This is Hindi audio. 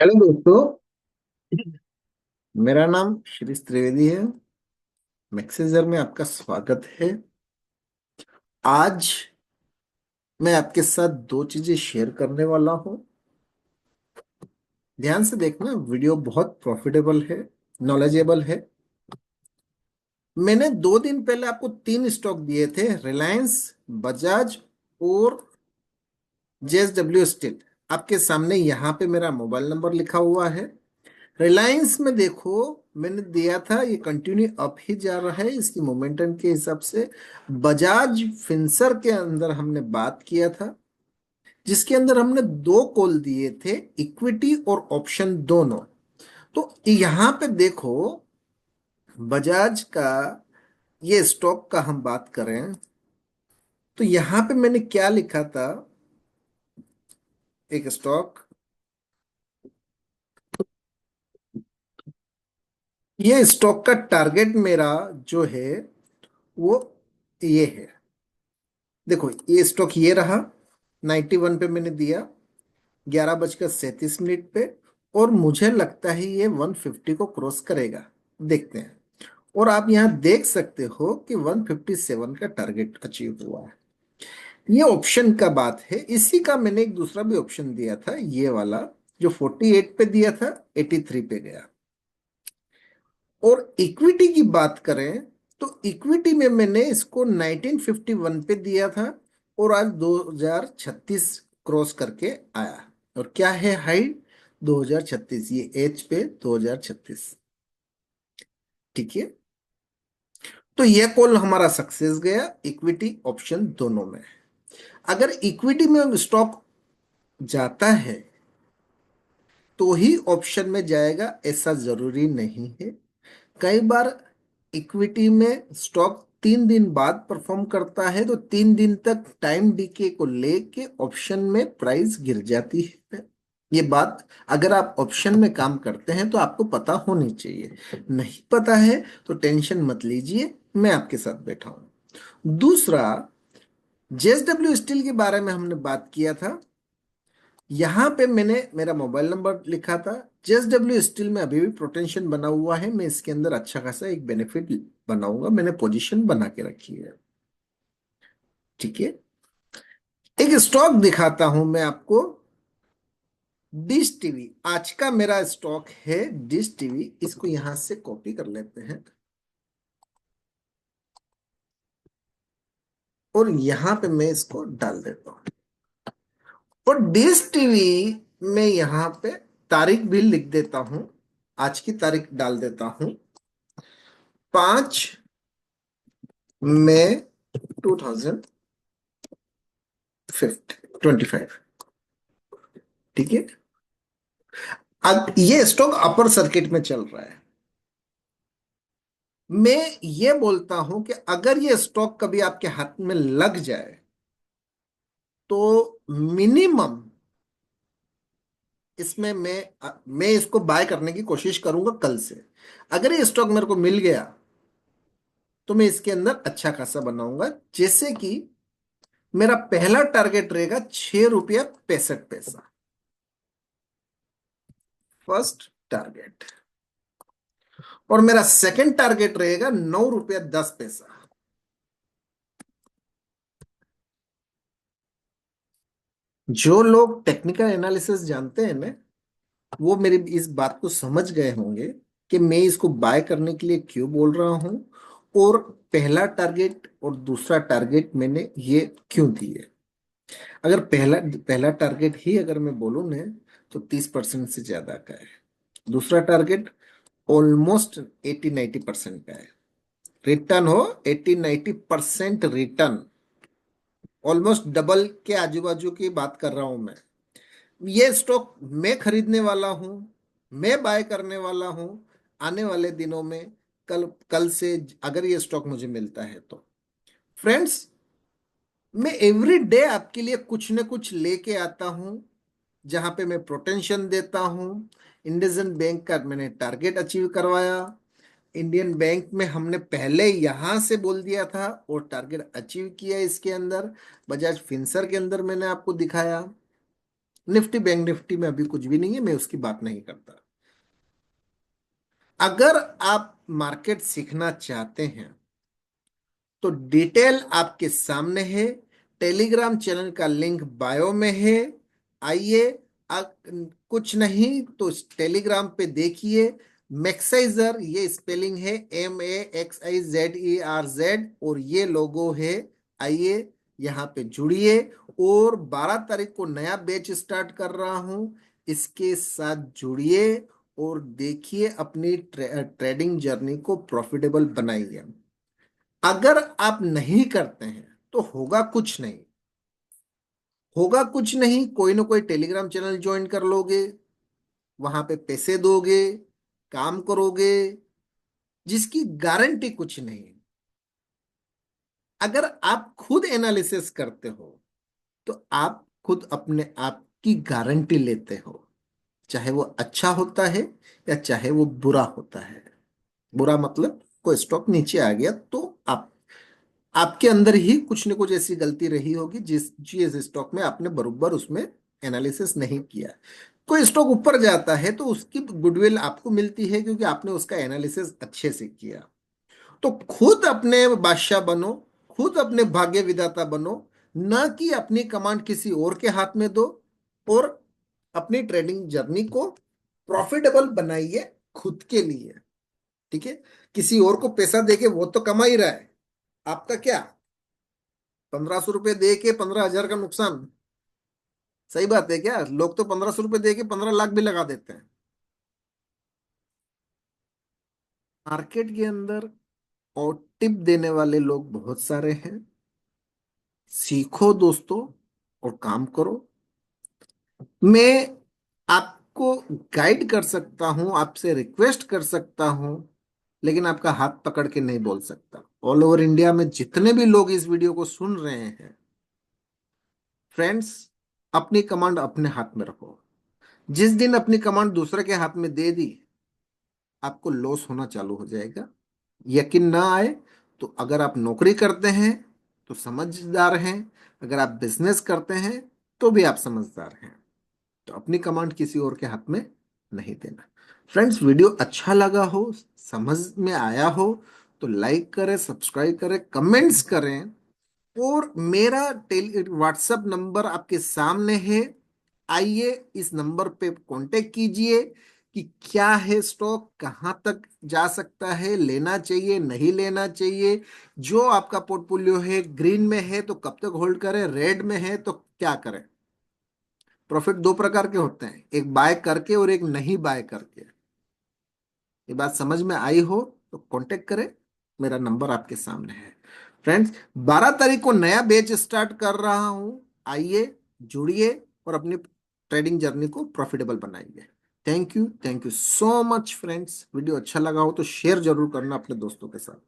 हेलो दोस्तों। मेरा नाम श्री त्रिवेदी है। मैक्सेजर में आपका स्वागत है। आज मैं आपके साथ दो चीजें शेयर करने वाला हूं। ध्यान से देखना, वीडियो बहुत प्रॉफिटेबल है, नॉलेजेबल है। मैंने 2 दिन पहले आपको 3 स्टॉक दिए थे, रिलायंस, बजाज और जेएसडब्ल्यू स्टील। आपके सामने यहाँ पे मेरा मोबाइल नंबर लिखा हुआ है। रिलायंस में देखो, मैंने दिया था, ये कंटिन्यू अप ही जा रहा है इसकी मोमेंटम के हिसाब से। बजाज फिंसर के अंदर हमने बात किया था, जिसके अंदर हमने 2 कॉल दिए थे, इक्विटी और ऑप्शन दोनों। तो यहाँ पे देखो, बजाज का ये स्टॉक का हम बात करें तो यहाँ पे मैंने क्या लिखा था, एक स्टॉक, ये स्टॉक का टारगेट मेरा जो है वो ये है। देखो, ये स्टॉक ये रहा, 91 पे मैंने दिया, 11:37 पे। और मुझे लगता है ये 150 को क्रॉस करेगा। देखते हैं। और आप यहाँ देख सकते हो कि 157 का टारगेट अचीव हुआ है। ये ऑप्शन का बात है। इसी का मैंने एक दूसरा भी ऑप्शन दिया था, ये वाला, जो 48 पे दिया था, 83 पे गया। और इक्विटी की बात करें तो इक्विटी में मैंने इसको 1951 पे दिया था, और आज 2036 क्रॉस करके आया। और क्या है हाइट? 2036, ये एच पे 2036। ठीक है। तो ये कॉल हमारा सक्सेस गया, इक्विटी ऑप्शन दोनों में। अगर इक्विटी में स्टॉक जाता है तो ही ऑप्शन में जाएगा, ऐसा जरूरी नहीं है। कई बार इक्विटी में स्टॉक 3 दिन बाद परफॉर्म करता है, तो 3 दिन तक टाइम डीके को लेके ऑप्शन में प्राइस गिर जाती है। ये बात अगर आप ऑप्शन में काम करते हैं तो आपको पता होनी चाहिए। नहीं पता है तो टेंशन मत लीजिए, मैं आपके साथ बैठा हूं। दूसरा, जेएसडब्ल्यू स्टील के बारे में हमने बात किया था। यहाँ पे मैंने मेरा मोबाइल नंबर लिखा था। जेएसडब्ल्यू स्टील में अभी भी पोटेंशियल बना हुआ है, मैं इसके अंदर अच्छा खासा एक बेनिफिट बनाऊंगा, मैंने पोजीशन बना के रखी है। ठीक है। एक स्टॉक दिखाता हूं मैं आपको, डिश टीवी। आज का मेरा स्टॉक है डिश टीवी। इसको यहां से कॉपी कर लेते हैं और यहां पे मैं इसको डाल देता हूं। और डिश टीवी में यहां पे तारीख भी लिख देता हूं, आज की तारीख डाल देता हूं, 5 मई 2025। ठीक है। अब ये स्टॉक अपर सर्किट में चल रहा है। मैं ये बोलता हूं कि अगर ये स्टॉक कभी आपके हाथ में लग जाए तो मिनिमम इसमें मैं इसको बाय करने की कोशिश करूंगा कल से। अगर ये स्टॉक मेरे को मिल गया तो मैं इसके अंदर अच्छा खासा बनाऊंगा। जैसे कि मेरा पहला टारगेट रहेगा 6 रुपया 65 पैसा, फर्स्ट टारगेट। और मेरा सेकंड टारगेट रहेगा 9 रुपया 10 पैसा। जो लोग टेक्निकल एनालिसिस जानते हैं ना, वो मेरी इस बात को समझ गए होंगे कि मैं इसको बाय करने के लिए क्यों बोल रहा हूं, और पहला टारगेट और दूसरा टारगेट मैंने ये क्यों दिए। अगर पहला पहला टारगेट ही अगर मैं बोलूँ ना, तो 30% से ज्यादा का है। दूसरा टारगेट ऑलमोस्ट 80-90% का है। रिटर्न हो 80-90% रिटर्न, ऑलमोस्ट डबल के आजू बाजू की बात कर रहा हूं मैं। ये स्टॉक मैं खरीदने वाला हूं, मैं बाय करने वाला हूं आने वाले दिनों में। कल कल से अगर ये स्टॉक मुझे मिलता है तो फ्रेंड्स, मैं एवरी डे आपके लिए कुछ न कुछ लेके आता हूं, जहां पे मैं प्रोटेंशन देता हूं। इंडियन बैंक का मैंने टारगेट अचीव करवाया। इंडियन बैंक में हमने पहले यहां से बोल दिया था और टारगेट अचीव किया इसके अंदर। बजाज फिंसर के अंदर मैंने आपको दिखाया। निफ्टी बैंक निफ्टी में अभी कुछ भी नहीं है, मैं उसकी बात नहीं करता। अगर आप मार्केट सीखना चाहते हैं तो डिटेल आपके सामने है। टेलीग्राम चैनल का लिंक बायो में है। आइए, कुछ नहीं तो टेलीग्राम पे देखिए। मैक्साइजर, ये स्पेलिंग है MAXIZERZ, और ये लोगो है। आइए यहाँ पे जुड़िए। और 12 तारीख को नया बैच स्टार्ट कर रहा हूँ, इसके साथ जुड़िए और देखिए, अपनी ट्रेडिंग जर्नी को प्रॉफिटेबल बनाइए। अगर आप नहीं करते हैं तो होगा कुछ नहीं। होगा कुछ नहीं, कोई ना कोई टेलीग्राम चैनल ज्वाइन कर लोगे, वहां पे पैसे दोगे, काम करोगे, जिसकी गारंटी कुछ नहीं। अगर आप खुद एनालिसिस करते हो तो आप खुद अपने आप की गारंटी लेते हो, चाहे वो अच्छा होता है या चाहे वो बुरा होता है। बुरा मतलब कोई स्टॉक नीचे आ गया तो आप, आपके अंदर ही कुछ न कुछ ऐसी गलती रही होगी जिस स्टॉक में आपने बरोबर उसमें एनालिसिस नहीं किया। कोई स्टॉक ऊपर जाता है तो उसकी गुडविल आपको मिलती है क्योंकि आपने उसका एनालिसिस अच्छे से किया। तो खुद अपने बादशाह बनो, खुद अपने भाग्य विधाता बनो, न कि अपनी कमांड किसी और के हाथ में दो। और अपनी ट्रेडिंग जर्नी को प्रॉफिटेबल बनाइए खुद के लिए। ठीक है, किसी और को पैसा देके वो तो कमा ही रहा है, आपका क्या? 1500 रुपये दे के 15,000 का नुकसान, सही बात है क्या? लोग तो 1500 रुपये दे के 15 लाख भी लगा देते हैं। मार्केट के अंदर और टिप देने वाले लोग बहुत सारे हैं। सीखो दोस्तों और काम करो। मैं आपको गाइड कर सकता हूं, आपसे रिक्वेस्ट कर सकता हूं, लेकिन आपका हाथ पकड़ के नहीं बोल सकता। ऑल ओवर इंडिया में जितने भी लोग इस वीडियो को सुन रहे हैं, फ्रेंड्स, अपनी कमांड अपने हाथ में रखो। जिस दिन अपनी कमांड दूसरे के हाथ में दे दी, आपको लॉस होना चालू हो जाएगा। यकीन ना आए तो अगर आप नौकरी करते हैं तो समझदार हैं, अगर आप बिजनेस करते हैं तो भी आप समझदार हैं। तो अपनी कमांड किसी और के हाथ में नहीं देना। फ्रेंड्स, वीडियो अच्छा लगा हो, समझ में आया हो तो लाइक करें, सब्सक्राइब करें, कमेंट्स करें। और मेरा टेली व्हाट्सएप नंबर आपके सामने है। आइए, इस नंबर पे कांटेक्ट कीजिए कि क्या है स्टॉक, कहां तक जा सकता है, लेना चाहिए नहीं लेना चाहिए। जो आपका पोर्टफोलियो है ग्रीन में है तो कब तक होल्ड करें, रेड में है तो क्या करें। प्रॉफिट दो प्रकार के होते हैं, एक बाय करके और एक नहीं बाय करके। ये बात समझ में आई हो तो कांटेक्ट करें, मेरा नंबर आपके सामने है। फ्रेंड्स, 12 तारीख को नया बैच स्टार्ट कर रहा हूं। आइए, जुड़िए और अपनी ट्रेडिंग जर्नी को प्रॉफिटेबल बनाइए। Thank you, thank you so much friends. Video अच्छा लगा हो तो शेयर जरूर करना अपने दोस्तों के साथ।